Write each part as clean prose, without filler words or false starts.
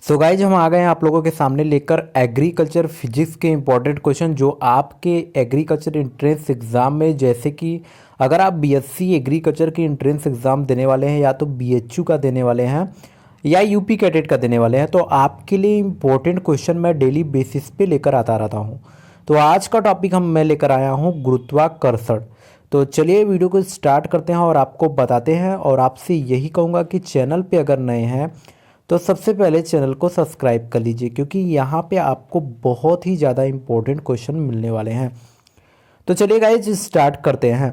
So guys हम आ गए हैं आप लोगों के सामने लेकर एग्रीकल्चर फिजिक्स के इंपॉर्टेंट क्वेश्चन जो आपके एग्रीकल्चर एंट्रेंस एग्ज़ाम में, जैसे कि अगर आप बीएससी एग्रीकल्चर की एंट्रेंस एग्ज़ाम देने वाले हैं या तो बीएचयू का देने वाले हैं या यूपी कैडेट का देने वाले हैं, तो आपके लिए इंपॉर्टेंट क्वेश्चन मैं डेली बेसिस पे लेकर आता रहता हूँ। तो आज का टॉपिक मैं लेकर आया हूँ गुरुत्वाकर्षण। तो चलिए वीडियो को स्टार्ट करते हैं और आपको बताते हैं, और आपसे यही कहूँगा कि चैनल पे अगर नए हैं तो सबसे पहले चैनल को सब्सक्राइब कर लीजिए, क्योंकि यहाँ पे आपको बहुत ही ज़्यादा इम्पोर्टेंट क्वेश्चन मिलने वाले हैं। तो चलिए गाइज स्टार्ट करते हैं।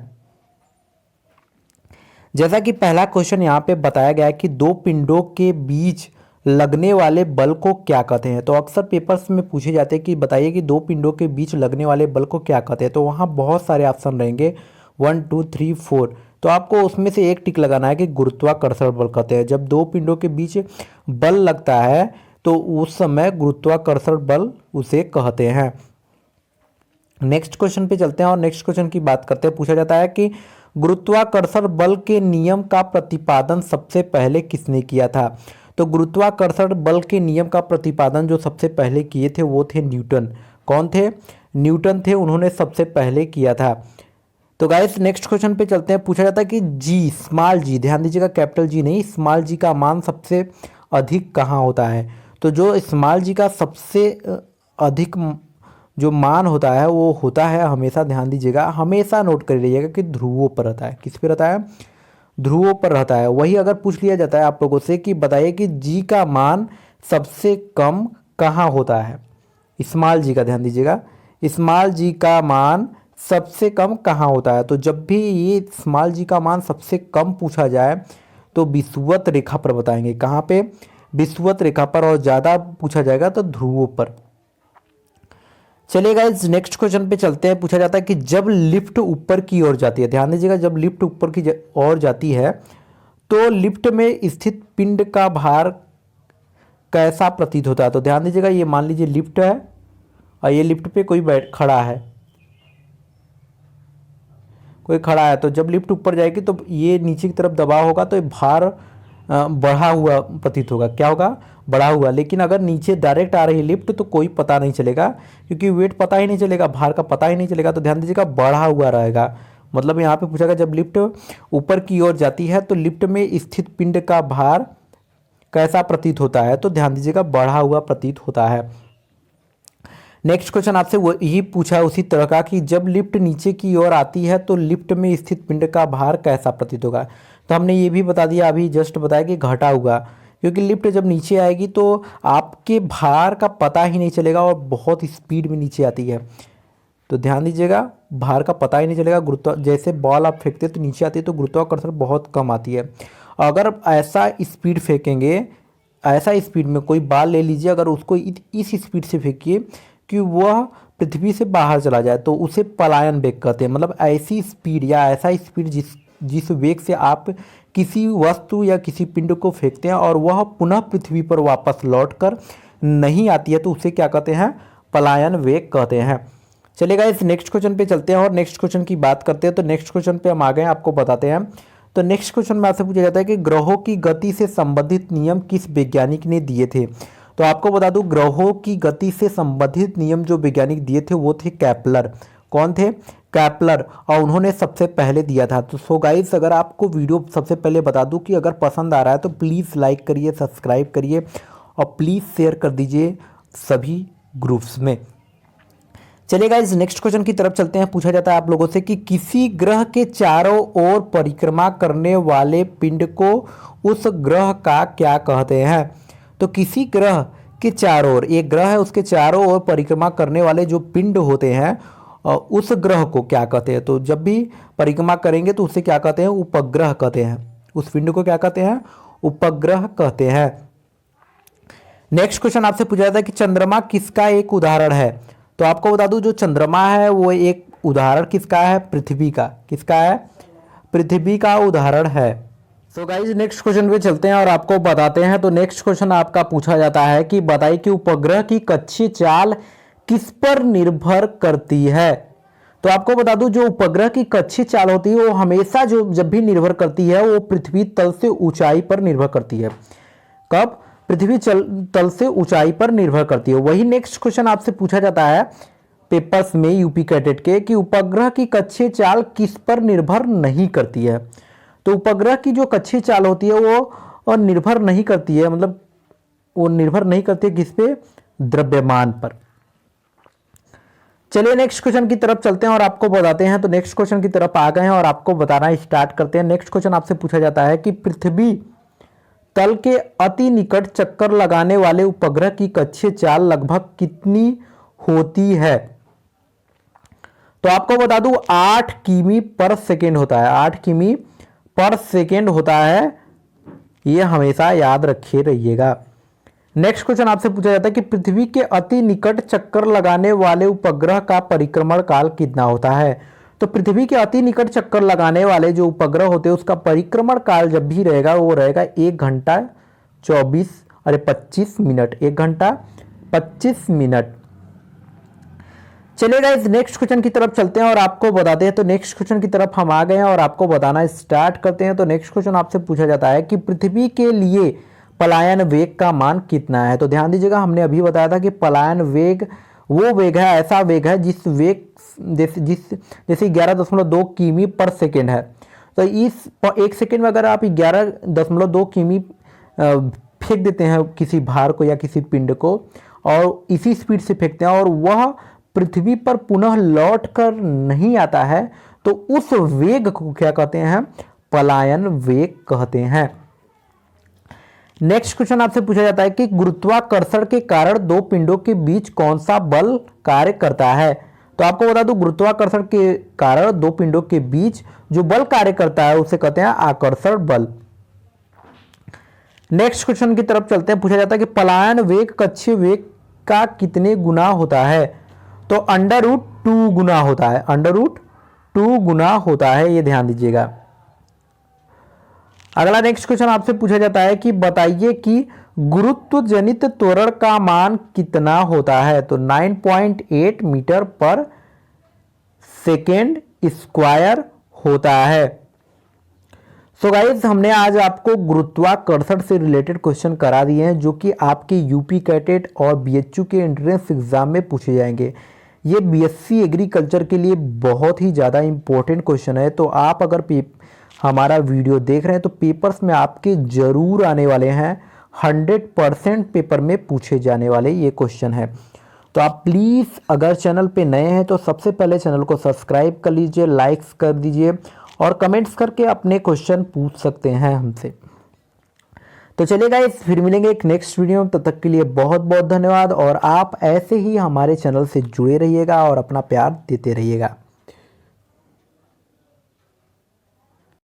जैसा कि पहला क्वेश्चन यहाँ पे बताया गया है कि दो पिंडों के बीच लगने वाले बल को क्या कहते हैं। तो अक्सर पेपर्स में पूछे जाते हैं कि बताइए कि दो पिंडों के बीच लगने वाले बल को क्या कहते हैं। तो वहाँ बहुत सारे ऑप्शन रहेंगे 1 2 3 4। तो आपको उसमें से एक टिक लगाना है कि गुरुत्वाकर्षण बल कहते हैं। जब दो पिंडों के बीच बल लगता है तो उस समय गुरुत्वाकर्षण बल उसे कहते हैं। नेक्स्ट क्वेश्चन पे चलते हैं और नेक्स्ट क्वेश्चन की बात करते हैं। पूछा जाता है कि गुरुत्वाकर्षण बल के नियम का प्रतिपादन सबसे पहले किसने किया था। तो गुरुत्वाकर्षण बल के नियम का प्रतिपादन जो सबसे पहले किए थे वो थे न्यूटन। कौन थे? न्यूटन थे, उन्होंने सबसे पहले किया था। तो गाइस नेक्स्ट क्वेश्चन पे चलते हैं। पूछा जाता है कि जी, स्मॉल जी, ध्यान दीजिएगा कैपिटल जी नहीं, स्मॉल जी का मान सबसे अधिक कहाँ होता है। तो जो स्मॉल जी का सबसे अधिक जो मान होता है वो होता है, हमेशा ध्यान दीजिएगा, हमेशा नोट कर लीजिएगा कि ध्रुवों पर रहता है। किस पे रहता है? ध्रुवों पर रहता है। वही अगर पूछ लिया जाता है आप लोगों से कि बताइए कि जी का मान सबसे कम कहाँ होता है, स्मॉल जी का, ध्यान दीजिएगा, स्मॉल जी का मान सबसे कम कहाँ होता है। तो जब भी ये स्मॉल जी का मान सबसे कम पूछा जाए तो विषुवत रेखा पर बताएंगे। कहाँ पे? विषुवत रेखा पर। और ज़्यादा पूछा जाएगा तो ध्रुवों पर। चलिए गाइस नेक्स्ट क्वेश्चन पे चलते हैं। पूछा जाता है कि जब लिफ्ट ऊपर की ओर जाती है, ध्यान दीजिएगा, जब लिफ्ट ऊपर की ओर जाती है तो लिफ्ट में स्थित पिंड का भार कैसा प्रतीत होता है। तो ध्यान दीजिएगा, ये मान लीजिए लिफ्ट है और ये लिफ्ट पे कोई खड़ा है, कोई खड़ा है। तो जब लिफ्ट ऊपर जाएगी तो ये नीचे की तरफ दबाव होगा तो ये भार बढ़ा हुआ प्रतीत होगा। क्या होगा? बढ़ा हुआ। लेकिन अगर नीचे डायरेक्ट आ रही है लिफ्ट तो कोई पता नहीं चलेगा, क्योंकि वेट पता ही नहीं चलेगा, भार का पता ही नहीं चलेगा। तो ध्यान दीजिएगा बढ़ा हुआ रहेगा। मतलब यहाँ पे पूछा जब लिफ्ट ऊपर की ओर जाती है तो लिफ्ट में स्थित पिंड का भार कैसा प्रतीत होता है। तो ध्यान दीजिएगा बढ़ा हुआ प्रतीत होता है। नेक्स्ट क्वेश्चन आपसे वही पूछा है उसी तरह का कि जब लिफ्ट नीचे की ओर आती है तो लिफ्ट में स्थित पिंड का भार कैसा प्रतीत होगा। तो हमने ये भी बता दिया, अभी जस्ट बताया कि घटा हुआ, क्योंकि लिफ्ट जब नीचे आएगी तो आपके भार का पता ही नहीं चलेगा और बहुत स्पीड में नीचे आती है। तो ध्यान दीजिएगा भार का पता ही नहीं चलेगा। गुरुत्व जैसे बॉल आप फेंकते तो नीचे आती है तो गुरुत्वाकर्षण बहुत कम आती है। अगर ऐसा स्पीड फेंकेंगे, ऐसा स्पीड में कोई बॉल ले लीजिए, अगर उसको इस स्पीड से फेंकिए कि वह पृथ्वी से बाहर चला जाए तो उसे पलायन वेग कहते हैं। मतलब ऐसी स्पीड या ऐसा स्पीड जिस वेग से आप किसी वस्तु या किसी पिंड को फेंकते हैं और वह पुनः पृथ्वी पर वापस लौटकर नहीं आती है तो उसे क्या कहते हैं? पलायन वेग कहते हैं। चलेगा इस नेक्स्ट क्वेश्चन पे चलते हैं और नेक्स्ट क्वेश्चन की बात करते हैं। तो नेक्स्ट क्वेश्चन पे हम आ गए, आपको बताते हैं। तो नेक्स्ट क्वेश्चन में आपसे पूछा जाता है कि ग्रहों की गति से संबंधित नियम किस वैज्ञानिक ने दिए थे। तो आपको बता दूं, ग्रहों की गति से संबंधित नियम जो वैज्ञानिक दिए थे वो थे केपलर। कौन थे? केपलर। और उन्होंने सबसे पहले दिया था। तो सो गाइस, अगर आपको वीडियो सबसे पहले बता दूं कि अगर पसंद आ रहा है तो प्लीज़ लाइक करिए, सब्सक्राइब करिए और प्लीज़ शेयर कर दीजिए सभी ग्रुप्स में। चलिए गाइस नेक्स्ट क्वेश्चन की तरफ चलते हैं। पूछा जाता है आप लोगों से कि किसी ग्रह के चारों ओर परिक्रमा करने वाले पिंड को उस ग्रह का क्या कहते हैं। तो किसी ग्रह के चारों ओर, एक ग्रह है उसके चारों ओर परिक्रमा करने वाले जो पिंड होते हैं उस ग्रह को क्या कहते हैं। तो जब भी परिक्रमा करेंगे तो उसे क्या कहते हैं? उपग्रह कहते हैं। उस पिंड को क्या कहते हैं? उपग्रह कहते हैं। नेक्स्ट क्वेश्चन आपसे पूछा जाता है कि चंद्रमा किसका एक उदाहरण है। तो आपको बता दूं, जो चंद्रमा है वो एक उदाहरण किसका है? पृथ्वी का। किसका है? पृथ्वी का उदाहरण है। सो गाइज नेक्स्ट क्वेश्चन पे चलते हैं और आपको बताते हैं। तो नेक्स्ट क्वेश्चन आपका पूछा जाता है कि बताइए कि उपग्रह की कक्षीय चाल किस पर निर्भर करती है। तो आपको बता दूं, जो उपग्रह की कक्षीय चाल होती है वो हमेशा जब भी निर्भर करती है वो पृथ्वी तल से ऊंचाई पर निर्भर करती है। कब? पृथ्वी तल से ऊंचाई पर निर्भर करती है। वही नेक्स्ट क्वेश्चन आपसे पूछा जाता है पेपर्स में यूपी कैडेट के कि उपग्रह की कक्षीय चाल किस पर निर्भर नहीं करती है। तो उपग्रह की जो कक्षीय चाल होती है वो निर्भर नहीं करती है, मतलब वो निर्भर नहीं करती है किस पे, द्रव्यमान पर। चलिए नेक्स्ट क्वेश्चन की तरफ चलते हैं और आपको बताते हैं। तो नेक्स्ट क्वेश्चन की तरफ आ गए हैं और आपको बताना स्टार्ट करते हैं। नेक्स्ट क्वेश्चन आपसे पूछा जाता है कि पृथ्वी तल के अति निकट चक्कर लगाने वाले उपग्रह की कक्षीय चाल लगभग कितनी होती है। तो आपको बता दूं 8 किमी पर सेकेंड होता है, 8 किमी पर सेकेंड होता है, ये हमेशा याद रखे रहिएगा। नेक्स्ट क्वेश्चन आपसे पूछा जाता है कि पृथ्वी के अति निकट चक्कर लगाने वाले उपग्रह का परिक्रमण काल कितना होता है। तो पृथ्वी के अति निकट चक्कर लगाने वाले जो उपग्रह होते हैं उसका परिक्रमण काल जब भी रहेगा वो रहेगा 1 घंटा 25 मिनट, 1 घंटा 25 मिनट। चलिए गाइस नेक्स्ट क्वेश्चन की तरफ चलते हैं और आपको बताते हैं। तो नेक्स्ट क्वेश्चन की तरफ हम आ गए हैं और आपको बताना स्टार्ट करते हैं। तो नेक्स्ट क्वेश्चन आपसे पूछा जाता है कि पृथ्वी के लिए पलायन वेग का मान कितना है। तो ध्यान दीजिएगा, हमने अभी बताया था कि पलायन वेग वो वेग है, ऐसा वेग है जिस वेग जैसे 11.2 किमी पर सेकेंड है। तो इस 1 सेकेंड में अगर आप 11.2 किमी फेंक देते हैं किसी भार को या किसी पिंड को और इसी स्पीड से फेंकते हैं और वह पृथ्वी पर पुनः लौट कर नहीं आता है, तो उस वेग को क्या कहते हैं, पलायन वेग कहते हैं। नेक्स्ट क्वेश्चन आपसे पूछा जाता है कि गुरुत्वाकर्षण के कारण दो पिंडों के बीच कौन सा बल कार्य करता है। तो आपको बता दूं गुरुत्वाकर्षण के कारण दो पिंडों के बीच जो बल कार्य करता है उसे कहते हैं आकर्षण बल। नेक्स्ट क्वेश्चन की तरफ चलते हैं। पूछा जाता है कि पलायन वेग कक्षीय वेग का कितने गुना होता है। तो √2 गुना होता है, √2 गुना होता है, ये ध्यान दीजिएगा। अगला नेक्स्ट क्वेश्चन आपसे पूछा जाता है कि बताइए कि गुरुत्व जनित त्वरण का मान कितना होता है। तो 9.8 मीटर पर सेकेंड स्क्वायर होता है। सो गाइस हमने आज आपको गुरुत्वाकर्षण से रिलेटेड क्वेश्चन करा दिए हैं जो कि आपके यूपी कैटेट और बीएचयू के एंट्रेंस एग्जाम में पूछे जाएंगे। ये बीएससी एग्रीकल्चर के लिए बहुत ही ज़्यादा इंपॉर्टेंट क्वेश्चन है। तो आप अगर हमारा वीडियो देख रहे हैं तो पेपर्स में आपके जरूर आने वाले हैं, 100% पेपर में पूछे जाने वाले ये क्वेश्चन है। तो आप प्लीज़ अगर चैनल पे नए हैं तो सबसे पहले चैनल को सब्सक्राइब कर लीजिए, लाइक्स कर दीजिए और कमेंट्स करके अपने क्वेश्चन पूछ सकते हैं हमसे। तो चलिए गाइस फिर मिलेंगे एक नेक्स्ट वीडियो में, तब तक के लिए बहुत बहुत धन्यवाद। और आप ऐसे ही हमारे चैनल से जुड़े रहिएगा और अपना प्यार देते रहिएगा।